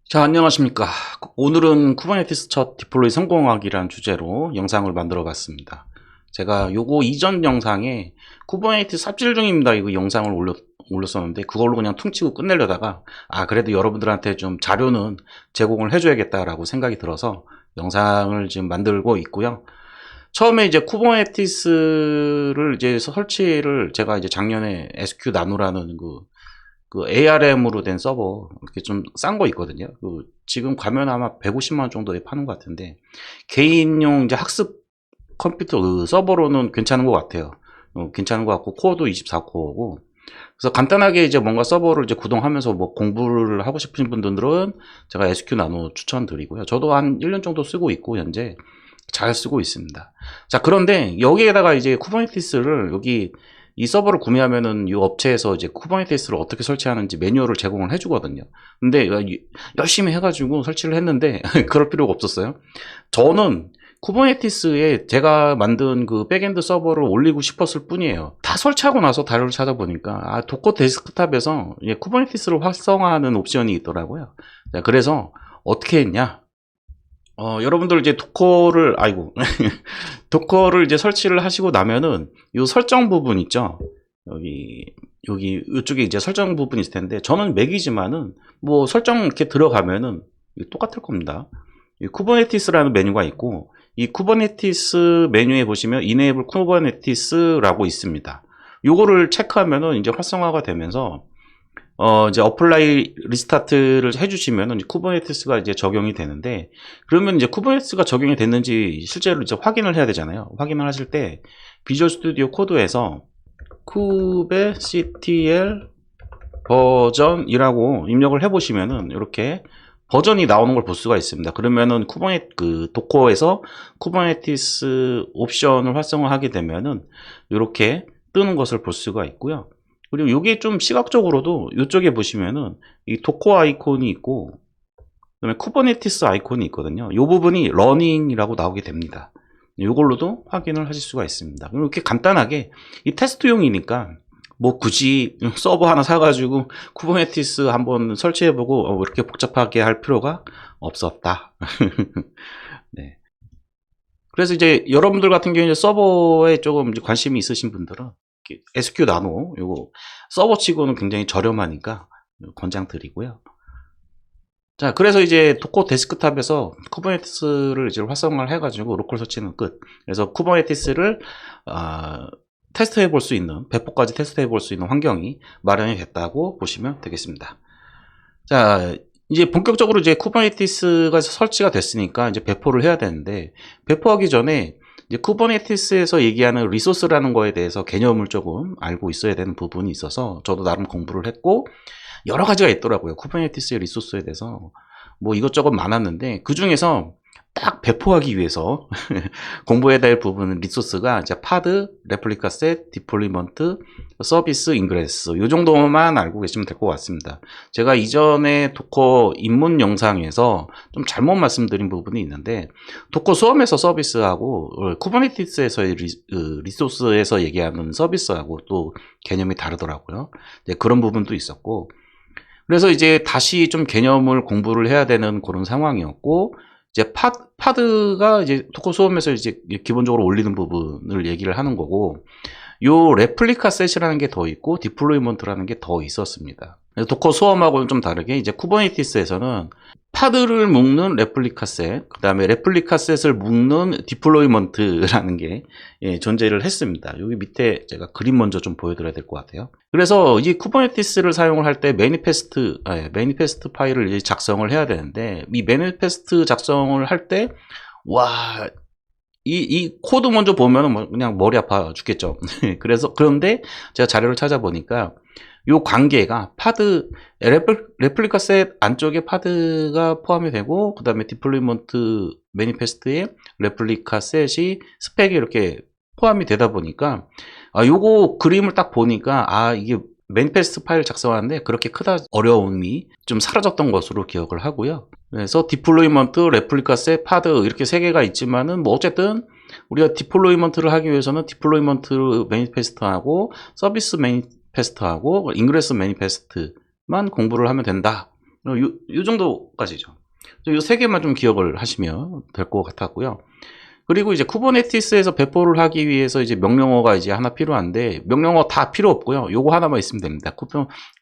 자, 안녕하십니까. 오늘은 쿠버네티스 첫 디플로이 성공하기란 주제로 영상을 만들어 봤습니다. 제가 요거 이전 영상에 쿠버네티스 삽질 중입니다. 이거 영상을 올렸었는데 그걸로 그냥 퉁치고 끝내려다가 그래도 여러분들한테 좀 자료는 제공을 해줘야겠다라고 생각이 들어서 영상을 지금 만들고 있고요. 처음에 이제 쿠버네티스를 이제 설치를 제가 이제 작년에 SQ 나노라는 그 ARM으로 된 서버 이렇게 좀 싼 거 있거든요. 지금 가면 아마 150만 원 정도에 파는 것 같은데 개인용 이제 학습 컴퓨터 서버로는 괜찮은 것 같아요. 괜찮은 것 같고 코어도 24코어고 그래서 간단하게 이제 뭔가 서버를 이제 구동하면서 뭐 공부를 하고 싶으신 분들은 제가 SQ 나노 추천드리고요. 저도 한 1년 정도 쓰고 있고 현재 잘 쓰고 있습니다. 자, 그런데 여기에다가 이제 쿠버네티스를 여기 이 서버를 구매하면은 이 업체에서 이제 쿠버네티스를 어떻게 설치하는지 매뉴얼을 제공을 해주거든요. 근데 열심히 해가지고 설치를 했는데 그럴 필요가 없었어요. 저는 쿠버네티스에 제가 만든 그 백엔드 서버를 올리고 싶었을 뿐이에요. 다 설치하고 나서 자료를 찾아보니까 도커 데스크탑에서 쿠버네티스를 활성화하는 옵션이 있더라고요. 자, 그래서 어떻게 했냐? 여러분들 이제 도커를 이제 설치를 하시고 나면은 요 설정 부분 있죠? 여기 이쪽에 이제 설정 부분이 있을 텐데 저는 맥이지만은 뭐 설정 이렇게 들어가면은 똑같을 겁니다. 이 쿠버네티스라는 메뉴가 있고 이 쿠버네티스 메뉴에 보시면 Enable Kubernetes라고 있습니다. 요거를 체크하면은 이제 활성화가 되면서 이제 어플라이 리스타트를 해주시면 쿠버네티스가 이제 적용이 되는데, 그러면 이제 쿠버네티스가 적용이 됐는지 실제로 이제 확인을 해야 되잖아요. 확인을 하실 때 비주얼 스튜디오 코드에서 kubectl 버전이라고 입력을 해보시면은 이렇게 버전이 나오는 걸 볼 수가 있습니다. 그러면은 도커에서 쿠버네티스 옵션을 활성화하게 되면은 이렇게 뜨는 것을 볼 수가 있고요. 그리고 이게 좀 시각적으로도 이쪽에 보시면은 이 도커 아이콘이 있고 그다음에 쿠버네티스 아이콘이 있거든요. 이 부분이 러닝이라고 나오게 됩니다. 이걸로도 확인을 하실 수가 있습니다. 이렇게 간단하게 이 테스트용이니까 뭐 굳이 서버 하나 사가지고 쿠버네티스 한번 설치해보고 이렇게 복잡하게 할 필요가 없었다. 네. 그래서 이제 여러분들 같은 경우에 서버에 조금 관심이 있으신 분들은 SQ 나노 요거 서버치고는 굉장히 저렴하니까 권장드리고요. 자, 그래서 이제 도커 데스크탑에서 쿠버네티스를 이제 활성화를 해가지고 로컬 설치는 끝. 그래서 쿠버네티스를 테스트해 볼 수 있는, 배포까지 테스트해 볼 수 있는 환경이 마련이 됐다고 보시면 되겠습니다. 자, 이제 본격적으로 이제 쿠버네티스가 설치가 됐으니까 이제 배포를 해야 되는데, 배포하기 전에 이제 쿠버네티스에서 얘기하는 리소스라는 거에 대해서 개념을 조금 알고 있어야 되는 부분이 있어서 저도 나름 공부를 했고, 여러 가지가 있더라고요. 쿠버네티스의 리소스에 대해서 뭐 이것저것 많았는데 그 중에서 딱 배포하기 위해서 공부해야 될 부분은 리소스가 이제 파드, 레플리카 셋, 디플로이먼트, 서비스, 인그레스 이 정도만 알고 계시면 될 것 같습니다. 제가 이전에 도커 입문 영상에서 좀 잘못 말씀드린 부분이 있는데 도커 수험에서 서비스하고 쿠버네티스에서의 리소스에서 얘기하는 서비스하고 또 개념이 다르더라고요. 그런 부분도 있었고 그래서 이제 다시 좀 개념을 공부를 해야 되는 그런 상황이었고 이제 파드가 이제 도커 수험에서 이제 기본적으로 올리는 부분을 얘기를 하는 거고 요 레플리카 셋이라는 게 더 있고 디플로이먼트라는 게 더 있었습니다. 도커 수험하고는 좀 다르게 이제 쿠버네티스에서는 파드를 묶는 레플리카 셋, 그 다음에 레플리카 셋을 묶는 디플로이먼트라는 게 존재를 했습니다. 여기 밑에 제가 그림 먼저 좀 보여드려야 될 것 같아요. 그래서 이 쿠버네티스를 사용을 할 때 매니페스트 파일을 이제 작성을 해야 되는데 이 매니페스트 작성을 할 때 이 코드 먼저 보면은 그냥 머리 아파 죽겠죠. 그런데 제가 자료를 찾아보니까 요 관계가 레플리카 셋 안쪽에 파드가 포함이 되고, 그 다음에 디플로이먼트 매니페스트에 레플리카 셋이 스펙이 이렇게 포함이 되다 보니까, 요거 그림을 딱 보니까, 이게 매니페스트 파일 작성하는데 그렇게 크다 어려움이 좀 사라졌던 것으로 기억을 하고요. 그래서 디플로이먼트, 레플리카 셋, 파드 이렇게 세 개가 있지만은 뭐 어쨌든 우리가 디플로이먼트를 하기 위해서는 디플로이먼트 매니페스트하고 서비스 매니페스트하고 인그레스 매니페스트만 공부를 하면 된다 요 정도까지죠. 요 세 개만 좀 기억을 하시면 될 것 같았고요. 그리고 이제 쿠버네티스에서 배포를 하기 위해서 이제 명령어가 이제 하나 필요한데, 명령어 다 필요 없고요. 요거 하나만 있으면 됩니다.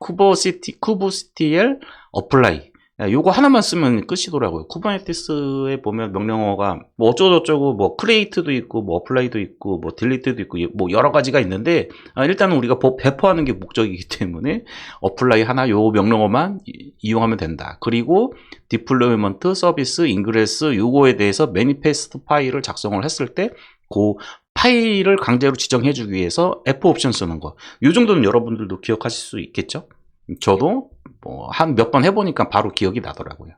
쿠버시티엘 어플라이. 요거 하나만 쓰면 끝이더라고요. 쿠버네티스에 보면 명령어가 뭐 어쩌고저쩌고 뭐 크리에이트도 있고 뭐 어플라이도 있고 뭐 딜리트도 있고 뭐 여러 가지가 있는데, 일단은 우리가 배포하는 게 목적이기 때문에 어플라이 하나 요 명령어만 이용하면 된다. 그리고 디플로이먼트 서비스 인그레스 요거에 대해서 매니페스트 파일을 작성을 했을 때 그 파일을 강제로 지정해 주기 위해서 F 옵션 쓰는 거. 요 정도는 여러분들도 기억하실 수 있겠죠? 저도 뭐 한 몇 번 해보니까 바로 기억이 나더라고요.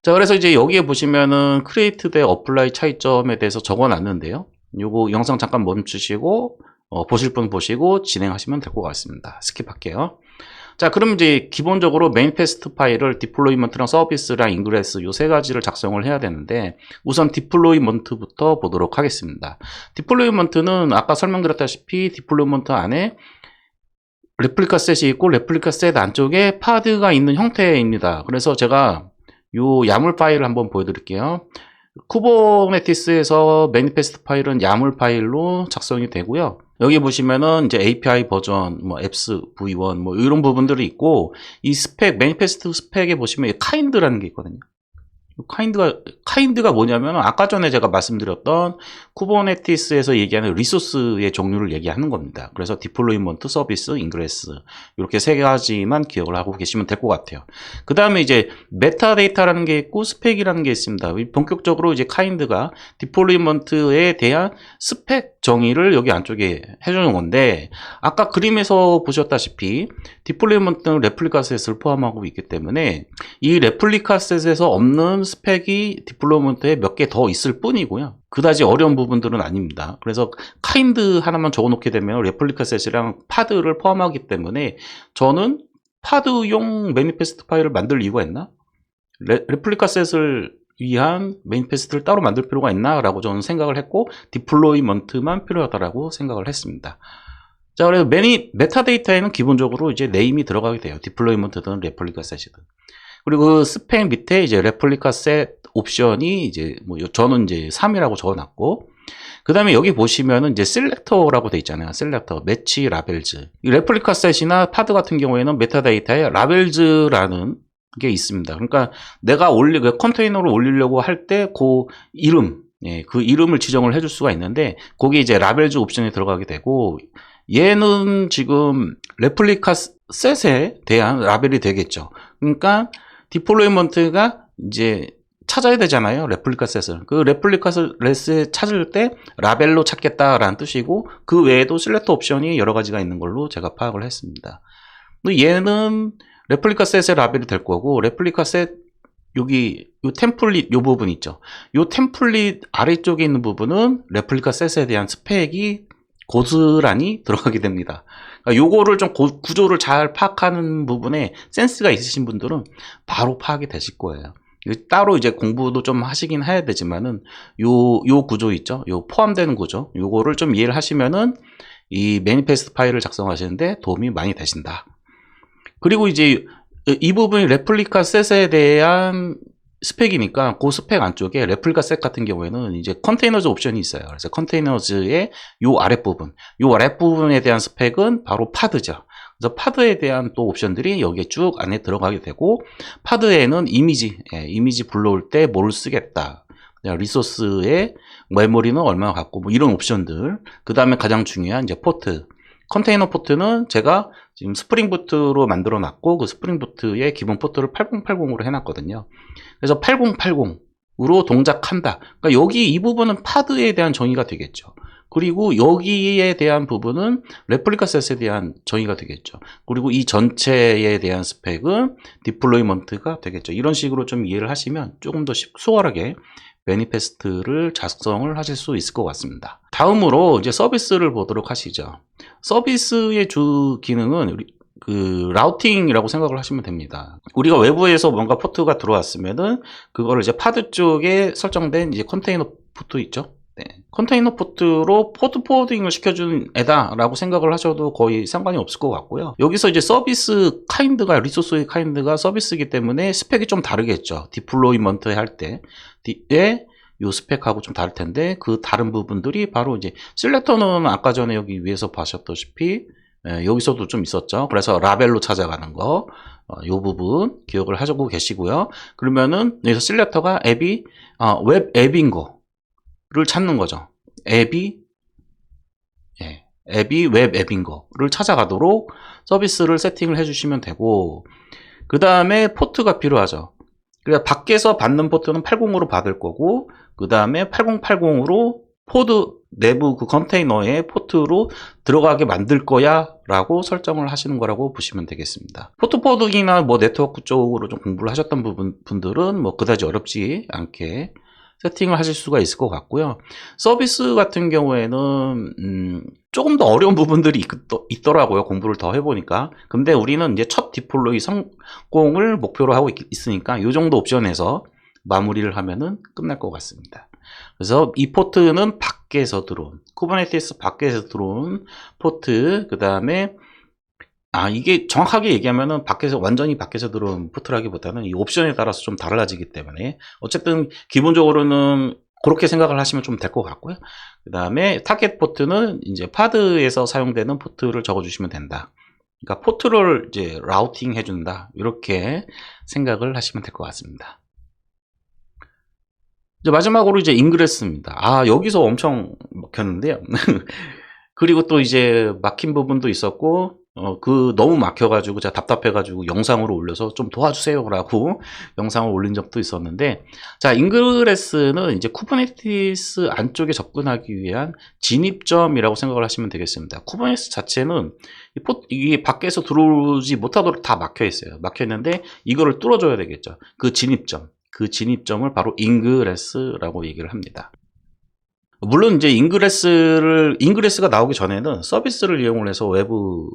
자, 그래서 이제 여기에 보시면은 크리에이트 대 어플라이 차이점에 대해서 적어 놨는데요. 요거 영상 잠깐 멈추시고 보실 분 보시고 진행하시면 될 것 같습니다. 스킵할게요. 자, 그럼 이제 기본적으로 매니페스트 파일을 디플로이먼트랑 서비스랑 인그레스 요 세 가지를 작성을 해야 되는데, 우선 디플로이먼트부터 보도록 하겠습니다. 디플로이먼트는 아까 설명드렸다시피 디플로이먼트 안에 레플리카 셋이 있고 레플리카 셋 안쪽에 파드가 있는 형태입니다. 그래서 제가 요 야물 파일을 한번 보여드릴게요. 쿠버네티스에서 매니페스트 파일은 야물 파일로 작성이 되고요. 여기 보시면은 이제 API 버전, 뭐 앱스 v1 뭐 이런 부분들이 있고, 이 스펙 매니페스트 스펙에 보시면 카인드라는 게 있거든요. 카인드가 뭐냐면 아까 전에 제가 말씀드렸던 쿠버네티스에서 얘기하는 리소스의 종류를 얘기하는 겁니다. 그래서 디플로이먼트, 서비스, 인그레스 이렇게 세 가지만 기억을 하고 계시면 될 것 같아요. 그 다음에 이제 메타데이터라는 게 있고 스펙이라는 게 있습니다. 본격적으로 이제 카인드가 디플로이먼트에 대한 스펙 정의를 여기 안쪽에 해주는 건데, 아까 그림에서 보셨다시피 디플로이먼트는 레플리카 셋을 포함하고 있기 때문에 이 레플리카 셋에서 없는 스펙이 디플로이먼트에 몇 개 더 있을 뿐이고요. 그다지 어려운 부분들은 아닙니다. 그래서 카인드 하나만 적어놓게 되면 레플리카 셋이랑 파드를 포함하기 때문에, 저는 파드용 매니페스트 파일을 만들 이유가 있나? 레플리카 셋을 위한 매니페스트를 따로 만들 필요가 있나? 라고 저는 생각을 했고, 디플로이먼트만 필요하다라고 생각을 했습니다. 자, 그래서 메타데이터에는 기본적으로 이제 네임이 들어가게 돼요. 디플로이먼트든 레플리카 셋이든. 그리고 그 스펙 밑에 이제 레플리카 셋 옵션이 이제 뭐 저는 이제 3이라고 적어놨고, 그 다음에 여기 보시면은 이제 셀렉터라고 돼 있잖아요. 셀렉터, 매치, 라벨즈. 이 레플리카 셋이나 파드 같은 경우에는 메타데이터에 라벨즈라는 게 있습니다. 그러니까 내가 컨테이너를 올리려고 할 때 그 이름, 그 이름을 지정을 해줄 수가 있는데, 거기 이제 라벨즈 옵션이 들어가게 되고, 얘는 지금 레플리카 셋에 대한 라벨이 되겠죠. 그러니까 디플로이먼트가 이제 찾아야 되잖아요. 레플리카 셋을. 그 레플리카 셋을 찾을 때 라벨로 찾겠다라는 뜻이고, 그 외에도 셀렉터 옵션이 여러 가지가 있는 걸로 제가 파악을 했습니다. 얘는 레플리카 셋의 라벨이 될 거고, 레플리카 셋 여기 요 템플릿 요 부분 있죠. 요 템플릿 아래쪽에 있는 부분은 레플리카 셋에 대한 스펙이 고스란히 들어가게 됩니다. 그러니까 요거를 좀 구조를 잘 파악하는 부분에 센스가 있으신 분들은 바로 파악이 되실 거예요. 따로 이제 공부도 좀 하시긴 해야 되지만은 요 구조 있죠. 요 포함되는 구조. 요거를 좀 이해를 하시면은 이 매니페스트 파일을 작성하시는데 도움이 많이 되신다. 그리고 이제 이 부분이 레플리카 셋에 대한 스펙이니까 그 스펙 안쪽에 레플리카 셋 같은 경우에는 이제 컨테이너즈 옵션이 있어요. 그래서 컨테이너즈의 요 아랫부분에 대한 스펙은 바로 파드죠. 그래서 파드에 대한 또 옵션들이 여기에 쭉 안에 들어가게 되고, 파드에는 이미지 불러올 때 뭘 쓰겠다, 리소스의 메모리는 얼마나 갖고 뭐 이런 옵션들. 그 다음에 가장 중요한 이제 포트. 컨테이너 포트는 제가 지금 스프링 부트로 만들어 놨고, 그 스프링 부트의 기본 포트를 8080으로 해놨거든요. 그래서 8080으로 동작한다. 그러니까 여기 이 부분은 파드에 대한 정의가 되겠죠. 그리고 여기에 대한 부분은 레플리카 셋에 대한 정의가 되겠죠. 그리고 이 전체에 대한 스펙은 디플로이먼트가 되겠죠. 이런 식으로 좀 이해를 하시면 조금 더 수월하게 매니페스트를 작성을 하실 수 있을 것 같습니다. 다음으로 이제 서비스를 보도록 하시죠. 서비스의 주 기능은 그 라우팅이라고 생각을 하시면 됩니다. 우리가 외부에서 뭔가 포트가 들어왔으면은 그거를 이제 파드 쪽에 설정된 이제 컨테이너 포트 있죠. 컨테이너 포트로 포트 포워딩을 시켜준 애다라고 생각을 하셔도 거의 상관이 없을 것 같고요. 여기서 이제 서비스 카인드가, 리소스의 카인드가 서비스이기 때문에 스펙이 좀 다르겠죠. 디플로이먼트 할 때의 요 스펙하고 좀 다를 텐데, 그 다른 부분들이 바로 이제 셀렉터는 아까 전에 여기 위에서 보셨다시피 여기서도 좀 있었죠. 그래서 라벨로 찾아가는 거, 요 부분 기억을 하시고 계시고요. 그러면은 여기서 셀렉터가 앱이 웹 앱인 거를 찾는 거죠. 앱이 웹 앱인 거를 찾아가도록 서비스를 세팅을 해주시면 되고, 그 다음에 포트가 필요하죠. 그러니까 밖에서 받는 포트는 80으로 받을 거고, 그 다음에 8080으로 포드 내부 그 컨테이너의 포트로 들어가게 만들 거야 라고 설정을 하시는 거라고 보시면 되겠습니다. 포트 포딩이나 뭐 네트워크 쪽으로 좀 공부를 하셨던 분들은 뭐 그다지 어렵지 않게 세팅을 하실 수가 있을 것 같고요. 서비스 같은 경우에는 조금 더 어려운 부분들이 있더라고요. 공부를 더 해보니까. 근데 우리는 이제 첫 디플로이 성공을 목표로 하고 있으니까 이 정도 옵션에서 마무리를 하면은 끝날 것 같습니다. 그래서 이 포트는 밖에서 들어온, 쿠버네티스 밖에서 들어온 포트, 그 다음에 이게 정확하게 얘기하면은 완전히 밖에서 들어온 포트라기보다는 이 옵션에 따라서 좀 달라지기 때문에 어쨌든 기본적으로는 그렇게 생각을 하시면 좀 될 것 같고요. 그 다음에 타겟 포트는 이제 파드에서 사용되는 포트를 적어주시면 된다. 그러니까 포트를 이제 라우팅 해준다. 이렇게 생각을 하시면 될 것 같습니다. 이제 마지막으로 이제 인그레스입니다. 여기서 엄청 막혔는데요. 그리고 또 이제 막힌 부분도 있었고, 너무 막혀가지고 제가 답답해가지고 영상으로 올려서 좀 도와주세요라고 영상을 올린 적도 있었는데, 자, 인그레스는 이제 쿠버네티스 안쪽에 접근하기 위한 진입점이라고 생각을 하시면 되겠습니다. 쿠버네티스 자체는 이게 밖에서 들어오지 못하도록 다 막혀 있어요. 막혀 있는데 이거를 뚫어줘야 되겠죠. 그 진입점을 바로 인그레스라고 얘기를 합니다. 물론 이제 인그레스가 나오기 전에는 서비스를 이용을 해서 외부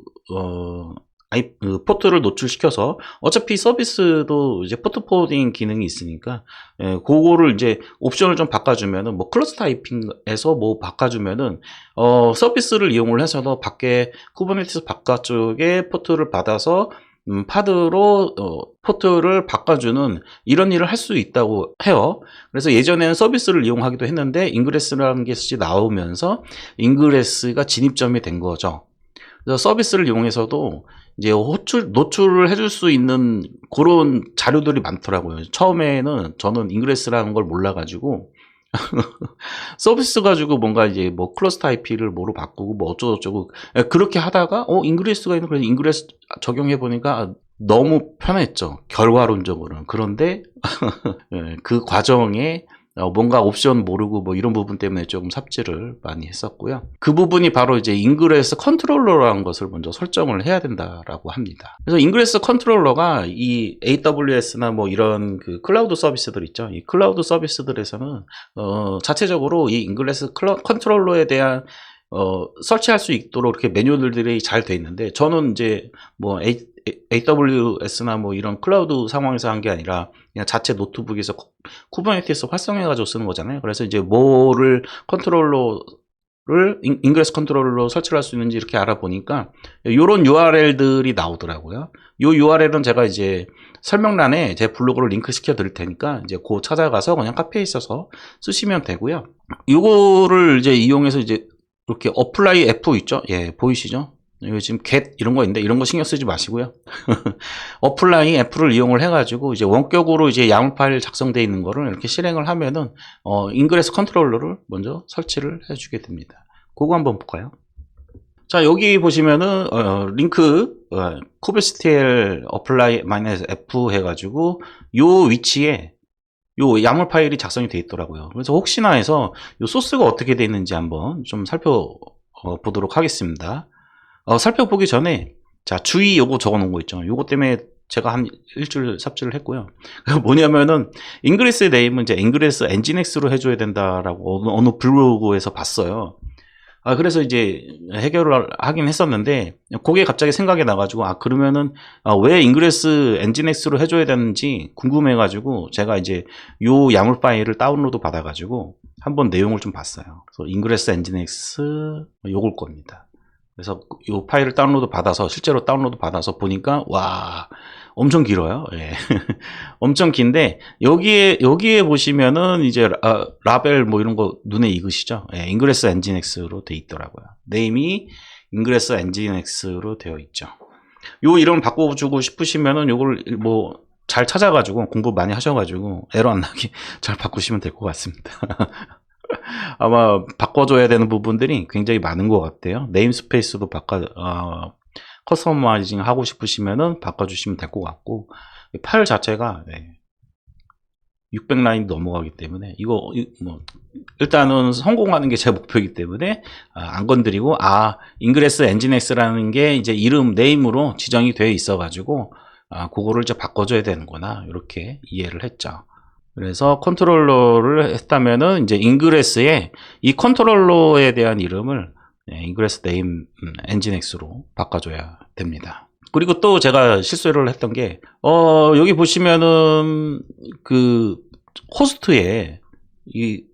포트를 노출시켜서, 어차피 서비스도 이제 포트 포워딩 기능이 있으니까 그거를 이제 옵션을 좀 바꿔주면은, 뭐 클러스터 타이핑에서 뭐 바꿔주면은 서비스를 이용을 해서도 밖에 쿠버네티스 바깥쪽에 포트를 받아서 파드로 포트를 바꿔주는 이런 일을 할 수 있다고 해요. 그래서 예전에는 서비스를 이용하기도 했는데 인그레스라는 것이 나오면서 인그레스가 진입점이 된 거죠. 그래서 서비스를 이용해서도 이제 노출을 해줄 수 있는 그런 자료들이 많더라고요. 처음에는 저는 인그레스라는 걸 몰라가지고 서비스 가지고 뭔가 이제 뭐 클러스터 IP를 뭐로 바꾸고 뭐 어쩌고저쩌고 그렇게 하다가 인그레스가 있는, 그래서 인그레스 적용해 보니까 너무 편했죠, 결과론적으로는. 그런데 그 과정에 뭔가 옵션 모르고 뭐 이런 부분 때문에 조금 삽질을 많이 했었고요. 그 부분이 바로 이제 인그레스 컨트롤러라는 것을 먼저 설정을 해야 된다라고 합니다. 그래서 인그레스 컨트롤러가 이 AWS나 뭐 이런 그 클라우드 서비스들 있죠. 이 클라우드 서비스들에서는 자체적으로 이 인그레스 컨트롤러에 대한 설치할 수 있도록 이렇게 매뉴얼들이 잘 돼 있는데, 저는 이제 뭐 AWS나 뭐 이런 클라우드 상황에서 한 게 아니라 그냥 자체 노트북에서 쿠버네티스 활성해가지고 쓰는 거잖아요. 그래서 이제 뭐를 인그레스 컨트롤러 설치를 할 수 있는지 이렇게 알아보니까 이런 URL들이 나오더라고요. 이 URL은 제가 이제 설명란에 제 블로그를 링크 시켜 드릴 테니까 이제 그 찾아가서 그냥 카페에 있어서 쓰시면 되고요. 이거를 이제 이용해서 이제 이렇게 어플라이 F 있죠? 예, 보이시죠? 여기 지금 get 이런 거 있는데 이런 거 신경 쓰지 마시고요. 어플라이 F를 이용을 해가지고 이제 원격으로 이제 YAML 파일 작성되어 있는 거를 이렇게 실행을 하면은 인그레스 컨트롤러를 먼저 설치를 해주게 됩니다. 그거 한번 볼까요? 자, 여기 보시면은 링크 kubectl apply -f 해가지고 요 위치에 요 YAML 파일이 작성이 되어 있더라고요. 그래서 혹시나 해서 요 소스가 어떻게 되어 있는지 한번 좀 살펴보도록 하겠습니다. 살펴보기 전에, 자, 주의 요거 적어 놓은 거 있죠. 요거 때문에 제가 한 일주일 삽질을 했고요. 뭐냐면은, 인그레스 네임은 이제 인그레스 엔진엑스로 해줘야 된다라고 어느 블로그에서 봤어요. 그래서 이제 해결을 하긴 했었는데, 그게 갑자기 생각이 나가지고, 그러면은, 왜 인그레스 엔진엑스로 해줘야 되는지 궁금해가지고, 제가 이제 요 야물 파일을 다운로드 받아가지고, 한번 내용을 좀 봤어요. 그래서 인그레스 엔진엑스, 요걸 겁니다. 그래서 요 파일을 다운로드 받아서, 실제로 다운로드 받아서 보니까, 와, 엄청 길어요. 예. 엄청 긴데, 여기에 보시면은 이제 라벨 뭐 이런 거 눈에 익으시죠? 예, 인그레스 엔진엑스로 돼 있더라고요. 네임이 인그레스 엔진엑스로 되어 있죠. 요 이름 바꿔주고 싶으시면은 요걸 뭐 잘 찾아가지고 공부 많이 하셔가지고 에러 안 나게 잘 바꾸시면 될 것 같습니다. 아마 바꿔줘야 되는 부분들이 굉장히 많은 것 같아요. 네임스페이스도 커스터마이징 하고 싶으시면은 바꿔주시면 될 것 같고, 파일 자체가 600라인 넘어가기 때문에 이거 뭐 일단은 성공하는 게 제 목표이기 때문에 안 건드리고, 인그레스 엔진엑스라는 게 이제 이름 네임으로 지정이 되어 있어 가지고 그거를 이제 바꿔줘야 되는구나, 이렇게 이해를 했죠. 그래서 컨트롤러를 했다면은 이제 인그레스에 이 컨트롤러에 대한 이름을 인그레스 네임 엔진엑스로 바꿔줘야 됩니다. 그리고 또 제가 실수를 했던 게, 여기 보시면은 그 호스트에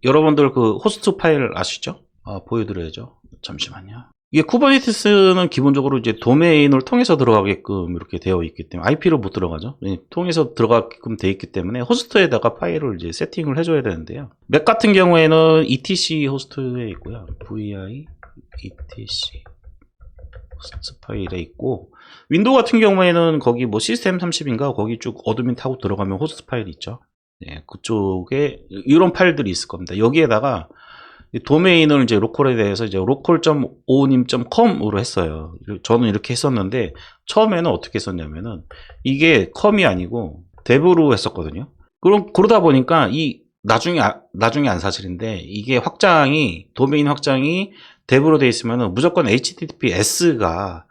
여러분들 그 호스트 파일 아시죠? 보여드려야죠. 잠시만요. 이게 쿠버네티스는 기본적으로 이제 도메인을 통해서 들어가게끔 이렇게 되어 있기 때문에, IP로 못 들어가죠. 통해서 들어가게끔 되어 있기 때문에 호스트에다가 파일을 이제 세팅을 해줘야 되는데요. 맥 같은 경우에는 ETC 호스트에 있고요. VI ETC 호스트 파일에 있고, 윈도우 같은 경우에는 거기 뭐 시스템 30인가 거기 쭉 어드민 타고 들어가면 호스트 파일이 있죠. 그쪽에 이런 파일들이 있을 겁니다. 여기에다가 도메인을 이제 로컬에 대해서 이제 local.o님.com으로 했어요. 저는 이렇게 했었는데, 처음에는 어떻게 했었냐면은 이게 컴이 아니고 dev로 했었거든요. 그러다 보니까 나중에 안 사실인데, 이게 도메인 확장이 dev로 되어 있으면은 무조건 HTTPS가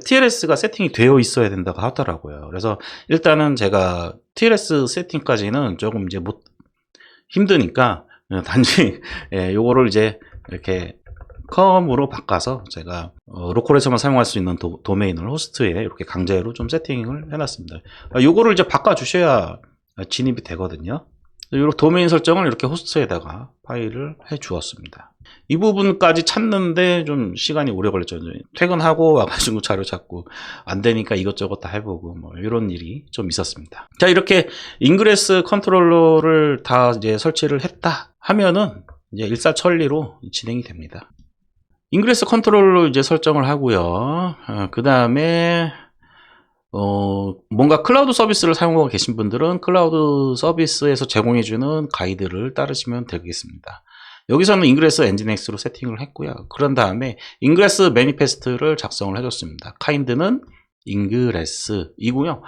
TLS가 세팅이 되어 있어야 된다고 하더라고요. 그래서 일단은 제가 TLS 세팅까지는 조금 이제 힘드니까 단지 요거를 이제 이렇게 컴으로 바꿔서 제가 로컬에서만 사용할 수 있는 도메인을 호스트에 이렇게 강제로 좀 세팅을 해놨습니다. 요거를 이제 바꿔 주셔야 진입이 되거든요. 이 도메인 설정을 이렇게 호스트에다가 파일을 해 주었습니다. 이 부분까지 찾는데 좀 시간이 오래 걸렸죠. 퇴근하고 와가지고 자료 찾고 안 되니까 이것저것 다 해보고 뭐 이런 일이 좀 있었습니다. 자, 이렇게 인그레스 컨트롤러를 다 이제 설치를 했다 하면은 이제 일사천리로 진행이 됩니다. 인그레스 컨트롤러 이제 설정을 하고요. 그 다음에 뭔가 클라우드 서비스를 사용하고 계신 분들은 클라우드 서비스에서 제공해주는 가이드를 따르시면 되겠습니다. 여기서는 인그레스 엔진엑스로 세팅을 했고요. 그런 다음에 인그레스 매니페스트를 작성을 해줬습니다. 카인드는 인그레스이고요.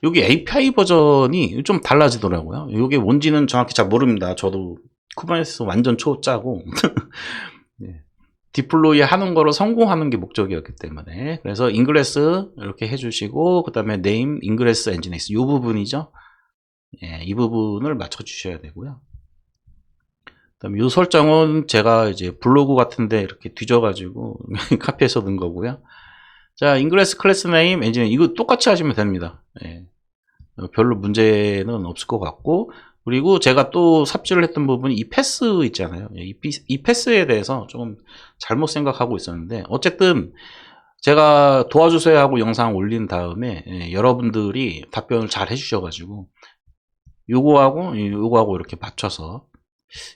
여기 API 버전이 좀 달라지더라고요. 이게 뭔지는 정확히 잘 모릅니다. 저도 쿠버네티스 완전 초짜고 디플로이 하는 거로 성공하는 게 목적이었기 때문에, 그래서 인그레스 이렇게 해주시고, 그 다음에 네임 인그레스 엔진엑스 이 부분이죠. 이 부분을 맞춰 주셔야 되고요. 그다음에 이 설정은 제가 이제 블로그 같은데 이렇게 뒤져가지고 카피해서 넣은 거고요. 자, 인그레스 클래스 네임 엔진 이거 똑같이 하시면 됩니다. 별로 문제는 없을 것 같고, 그리고 제가 또 삽질을 했던 부분이 이 패스 있잖아요. 이 패스에 대해서 조금 잘못 생각하고 있었는데, 어쨌든 제가 도와주세요 하고 영상 올린 다음에 여러분들이 답변을 잘 해주셔가지고 요거하고 이렇게 맞춰서,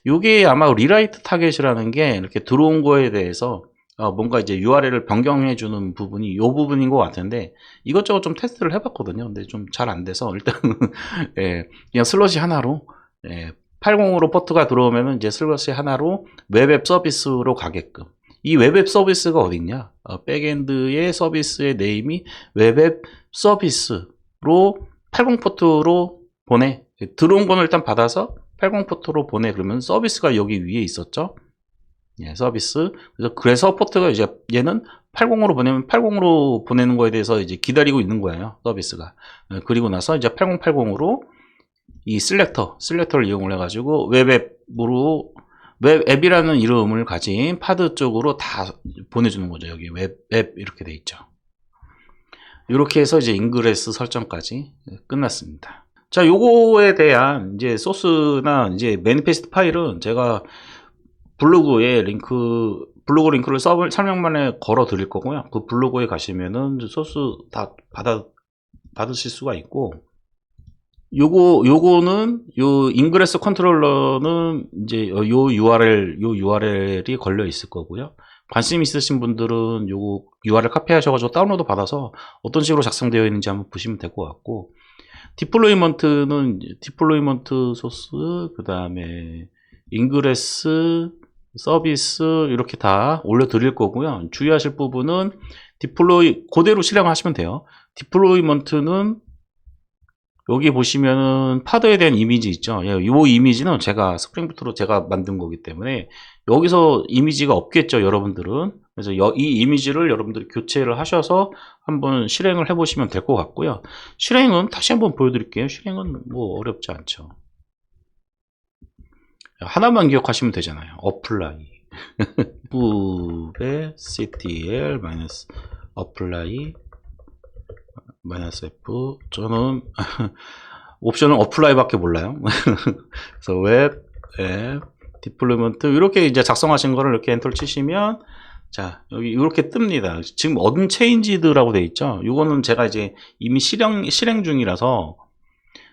요게 아마 리라이트 타겟이라는 게 이렇게 들어온 거에 대해서 뭔가 이제 URL을 변경해 주는 부분이 요 부분인 것 같은데, 이것저것 좀 테스트를 해봤거든요. 근데 좀 잘 안 돼서 일단 그냥 슬롯이 하나로 80으로 포트가 들어오면은 이제 슬롯이 하나로 웹앱 서비스로 가게끔. 이 웹앱 서비스가 어디 있냐? 백엔드의 서비스의 네임이 웹앱 서비스로 80 포트로 보내. 들어온 거는 일단 받아서 80 포트로 보내. 그러면 서비스가 여기 위에 있었죠. 서비스. 그래서 포트가 이제 얘는 80으로 보내면 80으로 보내는 거에 대해서 이제 기다리고 있는 거예요. 서비스가. 그리고 나서 이제 8080으로 이 셀렉터를 이용을 해가지고 웹앱으로 웹 앱이라는 이름을 가진 파드 쪽으로 다 보내주는 거죠. 여기 웹 앱 이렇게 돼 있죠. 이렇게 해서 이제 인그레스 설정까지 끝났습니다. 자, 요거에 대한 이제 소스나 이제 매니페스트 파일은 제가 블로그 링크를 설명란에 걸어 드릴 거고요. 그 블로그에 가시면은 소스 다 받으실 수가 있고, 요거는 요 인그레스 컨트롤러는 이제 요 URL이 걸려 있을 거고요. 관심 있으신 분들은 요 URL 카피하셔가지고 다운로드 받아서 어떤 식으로 작성되어 있는지 한번 보시면 될 것 같고, 디플로이먼트 소스, 그 다음에 인그레스 서비스 이렇게 다 올려드릴 거고요. 주의하실 부분은 그대로 실행하시면 돼요. 디플로이먼트는 여기 보시면은 파드에 대한 이미지 있죠. 이 이미지는 스프링부트로 제가 만든 거기 때문에 여기서 이미지가 없겠죠, 여러분들은. 그래서 이 이미지를 여러분들이 교체를 하셔서 한번 실행을 해보시면 될 것 같고요. 실행은 다시 한번 보여드릴게요. 실행은 뭐 어렵지 않죠. 하나만 기억하시면 되잖아요. 어플라이 f의 ctl apply -f. 저는 옵션은 어플라이 밖에 몰라요. 그래서 웹 앱 디플로이먼트 이렇게 이제 작성하신 거를 이렇게 엔터를 치시면, 자, 여기 이렇게 뜹니다. 지금 언체인지드라고 돼 있죠. 이거는 제가 이제 이미 실행 중이라서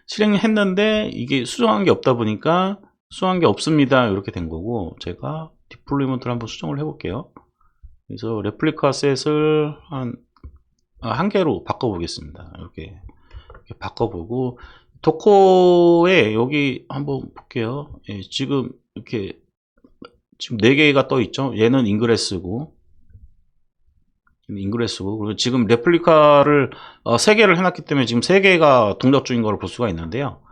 실행했는데 이게 수정한 게 없다 보니까 수정한 게 없습니다, 이렇게 된 거고, 제가 디플로이먼트를 한번 수정을 해 볼게요. 그래서 레플리카 셋을 한 개로 바꿔 보겠습니다. 이렇게 바꿔보고, 도커에 여기 한번 볼게요. 예, 지금 4개가 떠 있죠. 얘는 인그레스고, 그리고 지금 레플리카를 3개를 해놨기 때문에 지금 3개가 동작 중인 걸 볼 수가 있는데요.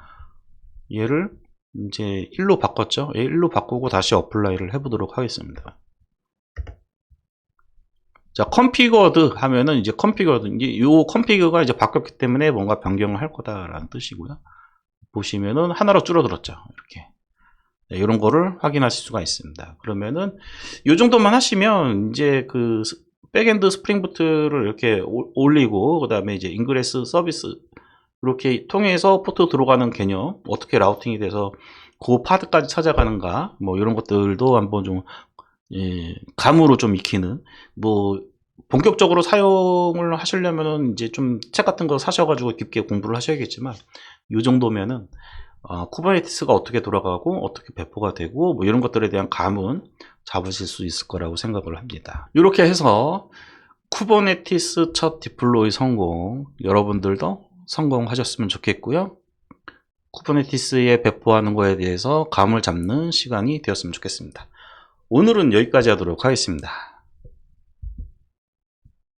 얘를 이제 1로 바꿨죠. 1로 바꾸고 다시 어플라이를 해보도록 하겠습니다. 자, 컨피거드 하면은 이제 요 컨피그가 이제 바뀌었기 때문에 뭔가 변경을 할 거다라는 뜻이고요. 보시면은 하나로 줄어들었죠. 이렇게. 네, 이런 거를 확인하실 수가 있습니다. 그러면은 요 정도만 하시면 이제 그 백엔드 스프링부트를 이렇게 올리고, 그 다음에 이제 인그레스 서비스 이렇게 통해서 포트 들어가는 개념, 어떻게 라우팅이 돼서 그 파드까지 찾아가는가, 뭐 이런 것들도 한번 좀 감으로 좀 익히는, 뭐 본격적으로 사용을 하시려면은 이제 좀 책 같은 거 사셔가지고 깊게 공부를 하셔야겠지만, 이 정도면은 쿠버네티스가 어떻게 돌아가고 어떻게 배포가 되고 뭐 이런 것들에 대한 감은 잡으실 수 있을 거라고 생각을 합니다. 이렇게 해서 쿠버네티스 첫 디플로이 성공, 여러분들도 성공하셨으면 좋겠고요. 쿠버네티스에 배포하는 거에 대해서 감을 잡는 시간이 되었으면 좋겠습니다. 오늘은 여기까지 하도록 하겠습니다.